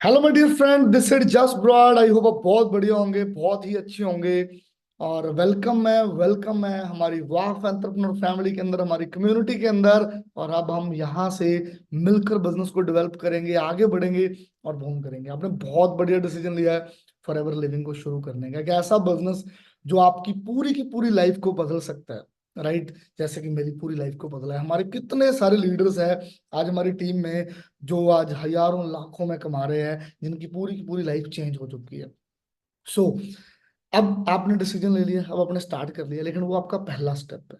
Hello my dear friend, this is just broad. I hope आप बहुत बढ़िया होंगे, बहुत ही अच्छे होंगे। और वेलकम है हमारी वाफ एंटरप्रेन्योर फैमिली के अंदर, हमारी कम्युनिटी के अंदर। और अब हम यहाँ से मिलकर बिजनेस को डेवलप करेंगे, आगे बढ़ेंगे और बूम करेंगे। आपने बहुत बढ़िया डिसीजन लिया है फॉर एवर लिविंग को शुरू करने का, कि ऐसा बिजनेस जो आपकी पूरी की पूरी लाइफ को बदल सकता है। राइट, जैसे कि मेरी पूरी लाइफ को बदला है। हमारे कितने सारे लीडर्स हैं आज हमारी टीम में, जो आज हजारों लाखों में कमा रहे हैं, जिनकी पूरी की पूरी लाइफ चेंज हो चुकी है। सो अब आपने डिसीजन ले लिया, अब आपने स्टार्ट कर लिया, लेकिन वो आपका पहला स्टेप है।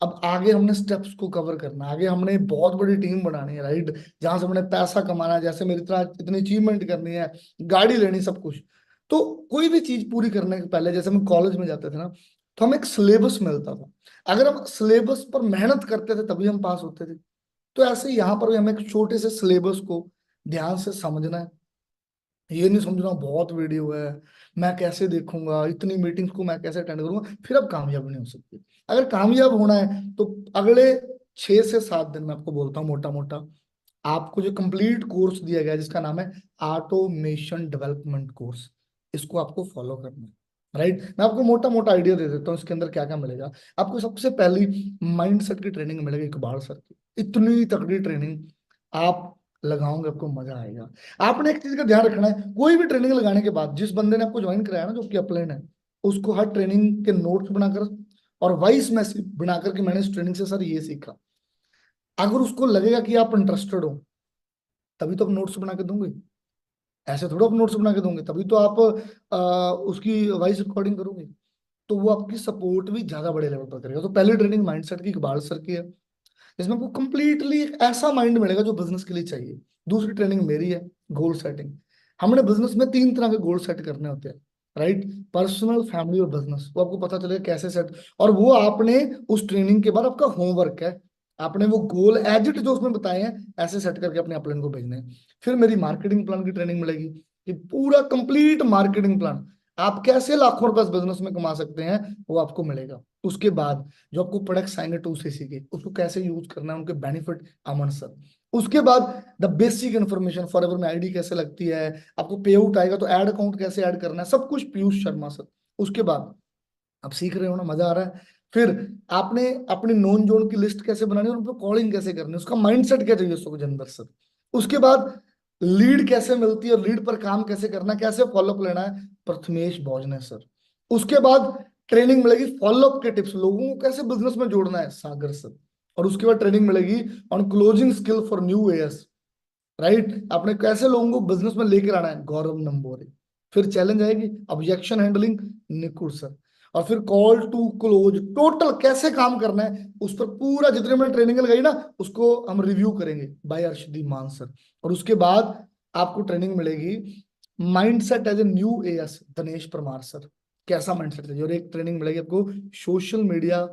अब आगे हमने स्टेप्स को कवर करना है, आगे हमने बहुत बड़ी टीम बनानी है। राइट, जहां से हमने पैसा कमाना है, जैसे मेरी तरह इतनी अचीवमेंट करनी है, गाड़ी लेनी, सब कुछ। तो कोई भी चीज पूरी करने के पहले, जैसे हम कॉलेज में जाते थे ना, तो हमें एक सिलेबस मिलता था। अगर हम सिलेबस पर मेहनत करते थे तभी हम पास होते थे। तो ऐसे ही यहाँ पर भी हमें एक छोटे से सिलेबस को ध्यान से समझना है। ये नहीं समझना बहुत वीडियो है, मैं कैसे देखूंगा, इतनी मीटिंग्स को मैं कैसे अटेंड करूंगा, फिर अब कामयाब नहीं हो सकती। अगर कामयाब होना है तो अगले 6 से 7 दिन में आपको बोलता हूँ, मोटा मोटा आपको जो कंप्लीट कोर्स दिया गया है, जिसका नाम है ऑटोमेशन डेवलपमेंट कोर्स, इसको आपको फॉलो करना है। राइट, मैं आपको मोटा मोटा आइडिया दे देता हूँ इसके अंदर क्या क्या मिलेगा। आपको सबसे पहली माइंडसेट की ट्रेनिंग मिलेगी, इकबाल सर की। इतनी तगड़ी ट्रेनिंग आप लगाओगे, आपको मजा आएगा। आपने एक चीज का ध्यान रखना है, कोई भी ट्रेनिंग लगाने के बाद जिस बंदे ने आपको ज्वाइन कराया ना, जो कि अपलाइन है, उसको हर ट्रेनिंग के नोट्स बनाकर और वॉइस मैसेज बनाकर के, मैंने इस ट्रेनिंग से सर ये सीखा। अगर उसको लगेगा कि आप इंटरेस्टेड हो, तभी तो आप नोट्स बना के दोगे। ऐसे थोड़ा आप नोट्स बना के दोगे, तभी तो आप उसकी वॉइस रिकॉर्डिंग करोगे। तो वो आपकी सपोर्ट भी ज्यादा बड़े लेवल पर करेगा। तो पहली ट्रेनिंग माइंडसेट की इकबाल सर की है, इसमें आपको कंप्लीटली एक ऐसा माइंड मिलेगा जो बिजनेस के लिए चाहिए। दूसरी ट्रेनिंग मेरी है, गोल सेटिंग। हमने बिजनेस में 3 तरह के गोल सेट करने होते हैं। राइट, पर्सनल, फैमिली और बिजनेस। वो आपको पता चलेगा कैसे सेट, और वो आपने उस ट्रेनिंग के बाद आपका होमवर्क है, आपने वो गोल एज इट जो उसमें बताए हैं ऐसे सेट करके अपने अपलाइन को भेजने हैं। फिर मेरी मार्केटिंग प्लान की ट्रेनिंग मिलेगी, कि पूरा कंप्लीट मार्केटिंग प्लान, आप कैसे लाखों रुपए बिजनेस में कमा सकते हैं, वो आपको मिलेगा। उसके बाद जो आपको प्रोडक्ट्स आएंगे 2CC के, उसको कैसे यूज करना है, उनके बेनिफिट, अमन सर। उसके बाद the basic information, for ever में आईडी कैसे लगती है, आपको पे आउट आएगा तो ऐड अकाउंट कैसे ऐड करना है, सब कुछ पीयूष शर्मा सर। उसके बाद आप सीख रहे हो ना, मजा आ रहा है। फिर आपने अपनी नोन जोन की लिस्ट कैसे बनानी है और उन पर कॉलिंग कैसे करनी है, उसका माइंडसेट क्या चाहिए उसको अंदर सर। उसके बाद लीड कैसे मिलती है और लीड पर काम कैसे करना है, कैसे फॉलोअप लेना है, प्रथमेश भोजने सर। उसके बाद ट्रेनिंग मिलेगी फॉलोअप के टिप्स, लोगों को कैसे बिजनेस में जोड़ना है, सागर सर। और उसके बाद ट्रेनिंग मिलेगी on closing skill for new as. Right, आपने कैसे लोगों को बिजनेस में लेकर आना है, गौरव नंबोरे। फिर चैलेंज आएगी ऑब्जेक्शन हैंडलिंग, निकुल सर। और फिर कॉल टू क्लोज, टोटल कैसे काम करना है, उस पर पूरा जितने मैंने ट्रेनिंग लगाई ना, उसको हम रिव्यू करेंगे बाय अर्शदीप मान सर। और उसके बाद आपको ट्रेनिंग मिलेगी mindset as a new AS, Dinesh Parmar sir. कैसा माइंडसेट चाहिए, और एक ट्रेनिंग मिलेगी आपको सोशल मीडिया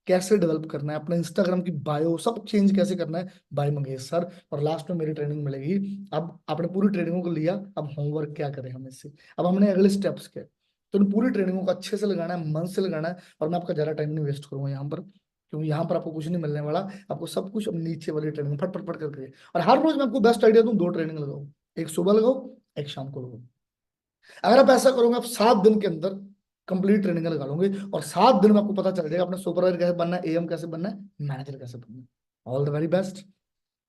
कैसे डेवलप करना है, अपना इंस्टाग्राम की बायो सब चेंज कैसे करना है, बाय मंगेश सर। और लास्ट में मेरी ट्रेनिंग मिलेगी। अब आपने पूरी ट्रेनिंगों को लिया, अब होमवर्क क्या करें हम इससे। अब हमने अगले स्टेप्स के, तो इन पूरी ट्रेनिंगों को अच्छे से लगाना है, मन से लगाना है। और मैं आपका ज्यादा टाइम नहीं वेस्ट करूंगा यहाँ पर, क्योंकि यहाँ पर आपको कुछ नहीं मिलने वाला। आपको सब कुछ अब नीचे वाली ट्रेनिंग फट फट फट करके। और हर रोज मैं आपको बेस्ट आइडिया दूं, 2 ट्रेनिंग लगाओ, एक सुबह लगाओ, एक शाम को लगाओ। अगर आप ऐसा करोगे, आप 7 दिन के अंदर कंप्लीट ट्रेनिंग लगा लोगे, और 7 दिन में आपको पता चल जाएगा अपने सुपरवाइजर कैसे बनना है, एएम कैसे बनना है, मैनेजर कैसे बनना है। All the very best,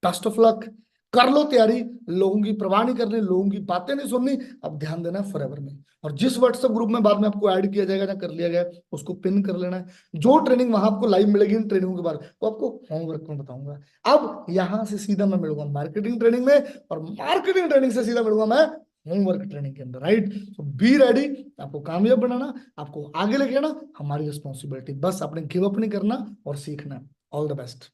best of luck. कर लो तैयारी, लोगों की परवाह नहीं करनी, लोगों की बातें नहीं सुननी। अब ध्यान देना है फॉरएवर में। और जिस व्हाट्सएप ग्रुप में बाद में आपको ऐड किया जाएगा या कर लिया गया, उसको पिन कर लेना है। जो ट्रेनिंग वहां आपको लाइव मिलेगी इन ट्रेनिंगों के बाद, वो आपको होमवर्क में बताऊंगा। अब यहां से सीधा मैं मिलूंगा मार्केटिंग ट्रेनिंग में, और मार्केटिंग ट्रेनिंग से सीधा मिलूंगा मैं होमवर्क ट्रेनिंग के अंदर। राइट, तो बी रेडी। आपको कामयाब बनाना, आपको आगे लेके आना, हमारी रिस्पॉन्सिबिलिटी। बस आपने गिव अप नहीं करना और सीखना। All the best.